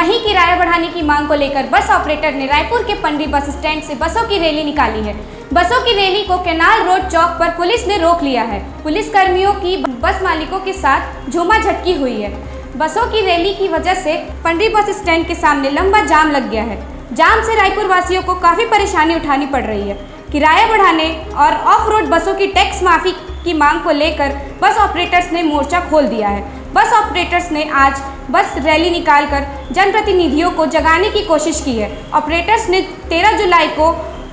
वहीं किराया बढ़ाने की मांग को लेकर बस ऑपरेटर ने रायपुर के पंडरी बस स्टैंड से बसों की रैली निकाली है। बसों की रैली को कैनाल रोड चौक पर पुलिस ने रोक लिया है। पुलिस कर्मियों की बस मालिकों के साथ झूमाझटकी हुई है। बसों की रैली की वजह से पंडरी बस स्टैंड के सामने लंबा जाम लग गया है। जाम से रायपुर वासियों को काफ़ी परेशानी उठानी पड़ रही है। किराया बढ़ाने और ऑफ रोड बसों की टैक्स माफ़ी की मांग को लेकर बस ऑपरेटर्स ने मोर्चा खोल दिया है। बस ऑपरेटर्स ने आज बस रैली निकालकर जनप्रतिनिधियों को जगाने की कोशिश की है। ऑपरेटर्स ने 13 जुलाई को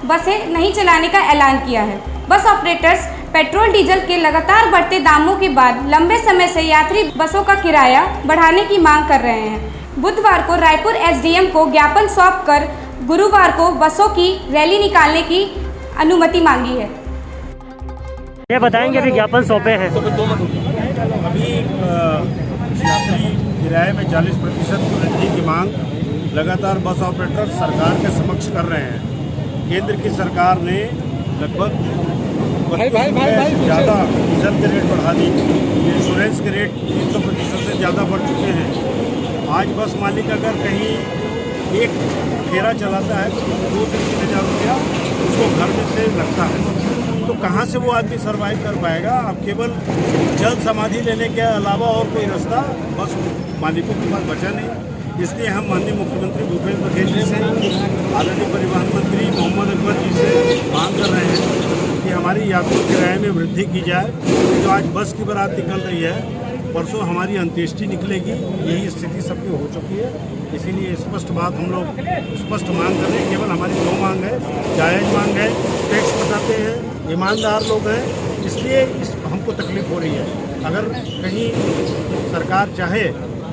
बसें नहीं चलाने का ऐलान किया है। बस ऑपरेटर्स पेट्रोल डीजल के लगातार बढ़ते दामों के बाद लंबे समय से यात्री बसों का किराया बढ़ाने की मांग कर रहे हैं। बुधवार को रायपुर एसडीएम को ज्ञापन सौंपकर गुरुवार को बसों की रैली निकालने की अनुमति मांगी है। ये बताएंगे अभी ज्ञापन सौंपे हैं। अभी यात्री किराए में 40% वृद्धि की मांग लगातार बस ऑपरेटर सरकार के समक्ष कर रहे हैं। केंद्र की सरकार ने लगभग ज़्यादा डीजल के रेट बढ़ा दी, इंश्योरेंस के रेट 300% से ज़्यादा बढ़ चुके हैं। आज बस मालिक अगर कहीं एक फेरा चलाता है तो 2 से 3 हज़ार रुपया उसको घर में से लगता है, तो कहाँ से वो आदमी सर्वाइव कर पाएगा। अब केवल जल समाधि लेने के अलावा और कोई रास्ता बस मालिकों के पास बचा नहीं। इसलिए हम माननीय मुख्यमंत्री भूपेश बघेल जी से, आदरणीय परिवहन मंत्री मोहम्मद अकबर जी से मांग कर रहे हैं कि हमारी यात्री किराए में वृद्धि की जाए। जो आज बस की बारात निकल रही है, परसों हमारी अंत्येष्टि निकलेगी, यही स्थिति सबकी हो चुकी है। इसीलिए स्पष्ट बात हम लोग स्पष्ट मांग कर रहे हैं। केवल हमारी 2 मांग है, जायज़ मांग है, टैक्स बताते हैं, ईमानदार लोग हैं, इसलिए हमको तकलीफ हो रही है। अगर कहीं सरकार चाहे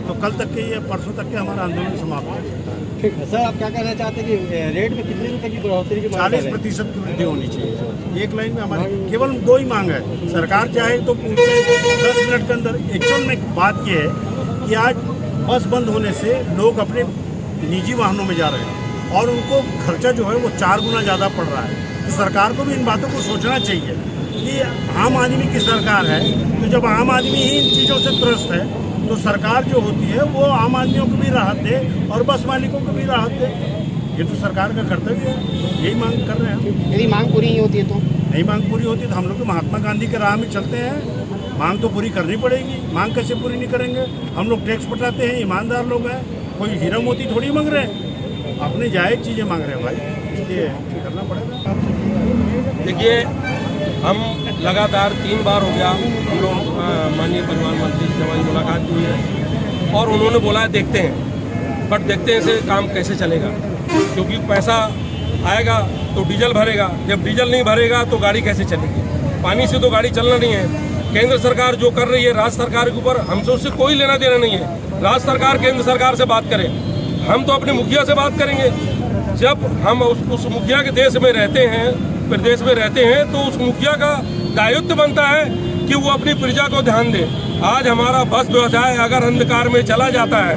तो कल तक के ये परसों तक के हमारा आंदोलन समाप्त हो सकता है। ठीक है सर, आप क्या कहना चाहते हैं कि रेट में कितने रुपये की बढ़ोतरी की 40% की वृद्धि होनी चाहिए। एक लाइन में हमारी केवल 2 ही मांग है। सरकार चाहे तो पूरे 10 मिनट के अंदर। एक्चुअल में बात यह है कि आज बस बंद होने से लोग अपने निजी वाहनों में जा रहे हैं और उनको खर्चा जो है वो 4 गुना ज़्यादा पड़ रहा है। तो सरकार को भी इन बातों को सोचना चाहिए कि आम आदमी की सरकार है, तो जब आम आदमी ही इन चीज़ों से त्रस्त है तो सरकार जो होती है वो आम आदमियों को भी राहत दे और बस मालिकों को भी राहत दे। ये तो सरकार का कर्तव्य है, यही मांग कर रहे हैं। यदि मांग पूरी नहीं होती है तो नहीं मांग पूरी होती तो हम लोग तो महात्मा गांधी के राह में चलते हैं। मांग तो पूरी करनी पड़ेगी। मांग कैसे पूरी नहीं करेंगे? हम लोग टैक्स पटाते हैं, ईमानदार लोग हैं, कोई हीरा मोती थोड़ी मांग रहे हैं, अपने जायज़ चीज़ें मांग रहे हैं भाई, इसलिए करना पड़ेगा। देखिए, हम लगातार 3 बार हो गया हम लोग माननीय परिवहन मंत्री से हमारी मुलाकात हुई है और उन्होंने बोला है देखते हैं, बट देखते हैं से काम कैसे चलेगा, क्योंकि पैसा आएगा तो डीजल भरेगा, जब डीजल नहीं भरेगा तो गाड़ी कैसे चलेगी। पानी से तो गाड़ी चलना नहीं है। केंद्र सरकार जो कर रही है राज्य सरकार के ऊपर, हमसे उससे कोई लेना देना नहीं है। राज्य सरकार केंद्र सरकार से बात करें, हम तो अपने मुखिया से बात करेंगे। जब हम उस मुखिया के देश में रहते हैं, प्रदेश में रहते हैं, तो उस मुखिया का दायित्व बनता है कि वो अपनी प्रजा को ध्यान दे। आज हमारा बस व्यवसाय अगर अंधकार में चला जाता है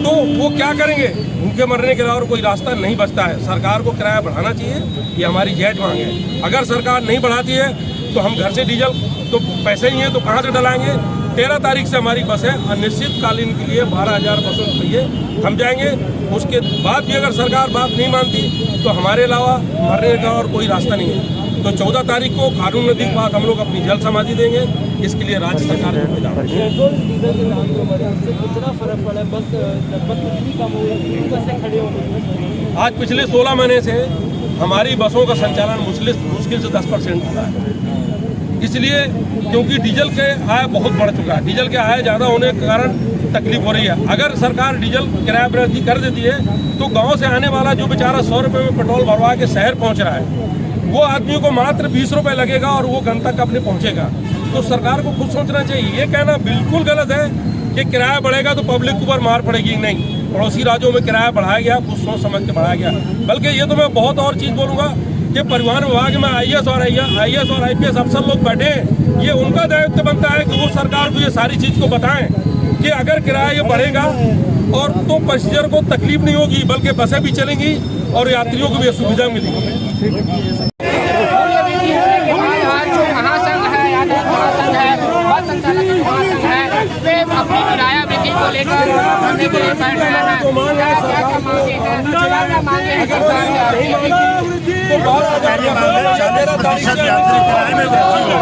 तो वो क्या करेंगे? भूखे मरने के अलावा और कोई रास्ता नहीं बचता है। सरकार को किराया बढ़ाना चाहिए, ये हमारी जायज़ मांग है। अगर सरकार नहीं बढ़ाती है तो हम घर से डीजल तो पैसे ही हैं तो कहाँ से डलाएंगे। 13 तारीख से हमारी बस है, अनिश्चितकालीन के लिए 12,000 बसों के लिए हम जाएंगे। उसके बाद भी अगर सरकार बात नहीं मानती तो हमारे अलावा मरने का और कोई रास्ता नहीं है। तो 14 तारीख को कानून नदी के बाद हम लोग अपनी जल समाधि देंगे। इसके लिए राज्य सरकार आज पिछले 16 महीने से हमारी बसों का संचालन मुश्किल से 10% हुआ है। इसलिए क्योंकि डीजल के आय बहुत बढ़ चुका है, डीजल के आय ज़्यादा होने के कारण तकलीफ हो रही है। अगर सरकार डीजल किराया वृद्धि कर देती है तो गांव से आने वाला जो बेचारा 100 रुपये में पेट्रोल भरवा के शहर पहुंच रहा है, वो आदमी को मात्र 20 रुपये लगेगा और वो गंतव्य अपने पहुंचेगा। तो सरकार को खुद सोचना चाहिए। ये कहना बिल्कुल गलत है कि किराया बढ़ेगा तो पब्लिक के ऊपर मार पड़ेगी। नहीं, पड़ोसी राज्यों में किराया बढ़ाया गया, कुछ सोच समझ के बढ़ाया गया। बल्कि ये तो मैं बहुत और चीज़ बोलूँगा कि परिवहन विभाग में आईएएस और आईपीएस अफसर लोग बैठे हैं, ये उनका दायित्व बनता है कि वो सरकार को ये सारी चीज़ को बताएं कि अगर किराया ये बढ़ेगा और तो पैसेंजर को तकलीफ नहीं होगी, बल्कि बसें भी चलेंगी और यात्रियों को भी सुविधा मिलेगी। अपनी किराया वृद्धि को लेकर हैं, क्या मांगे हैं सरकार से नहीं मांगी तो 12,000 यात्री किराए में वृद्धि हो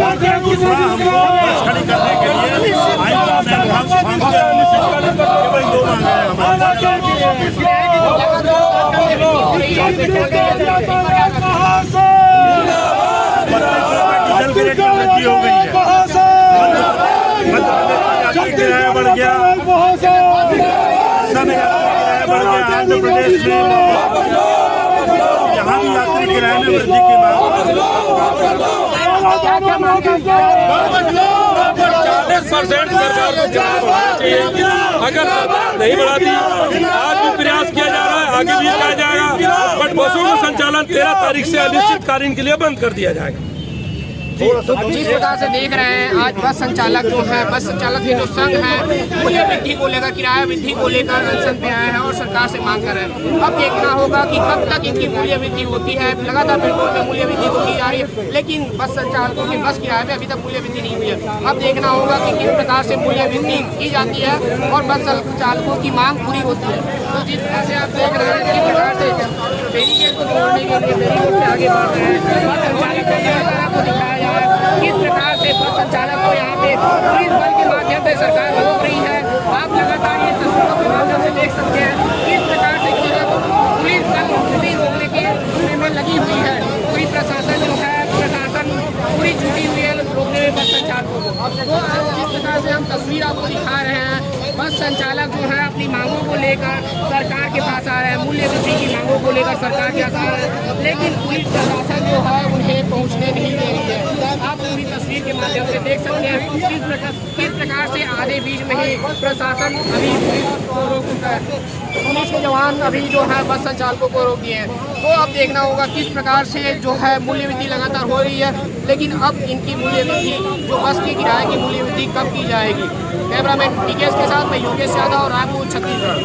और दूसरा हमको बस खड़ी करने के लिए केवल 2 मांगे हैं डीजल की रेट में वृद्धि हो गई है, यात्री किराया बढ़ गया, सब यात्री किराया बढ़ गया। आंध्र प्रदेश में यहाँ भी यात्री किराए में वृद्धि की मांग 40% सरकार को किराया बढ़ाना चाहिए। अगर सरकार नहीं बढ़ाती, आज भी प्रयास किया जा रहा है, आगे भी किया जाएगा, बट बसों का संचालन 13 तारीख से अनिश्चितकालीन के लिए बंद कर दिया जाएगा। तो जिस प्रकार से देख रहे हैं आज बस संचालक जो है, बस संचालक के जो संघ है, मूल्य वृद्धि को लेकर, किराया वृद्धि को लेकर अनशन पे आए हैं और सरकार से मांग कर रहे हैं। अब देखना होगा कि कब तक इनकी मूल्य वृद्धि होती है। लगातार पेट्रोल में मूल्य वृद्धि होती जा रही है, लेकिन बस संचालकों के बस किराए में अभी तक मूल्य वृद्धि नहीं हुई है। अब देखना होगा कि किस प्रकार से मूल्य वृद्धि की जाती है और बस संचालकों की मांग पूरी होती है। तो जिस तरह से आप देख रहे हैं किस प्रकार से बैरिकेड को तोड़ने के लिए बैरिकेड से आगे बढ़ रहे हैं, आपको दिखाया जाए किस प्रकार से बस संचालक को यहाँ पे पुलिस बल के माध्यम से सरकार रोक रही है। आप लगातार ये तस्वीरों के माध्यम से देख सकते हैं किस प्रकार से पुलिस बल रोकने की में लगी हुई है। पूरी प्रशासन जो है, प्रशासन पूरी छुट्टी हुई है रोकने में बस संचालकों को। तो जिस प्रकार से हम तस्वीर आपको दिखा रहे हैं, बस संचालक जो है अपनी मांगों को लेकर सरकार के पास आ रहे हैं, मूल्य वृद्धि की मांगों को लेकर सरकार के पास आ रहे हैं, लेकिन पुलिस प्रशासन जो है उन्हें पहुंचने नहीं दे रही है। आप पूरी तस्वीर के माध्यम से देख सकते हैं किस प्रकार से आधे बीच में ही प्रशासन अभी पुलिस को रोक चुका है। पुलिस के जवान अभी जो है बस संचालकों को रोक दिए हैं। तो अब देखना होगा किस प्रकार से जो है मूल्य वृद्धि लगातार हो रही है, लेकिन अब इनकी मूल्य वृद्धि जो बस की किराए की मूल्य वृद्धि कब की जाएगी। कैमरामैन टीकेएस के साथ मैं योगेश यादव और रायपुर, छत्तीसगढ़।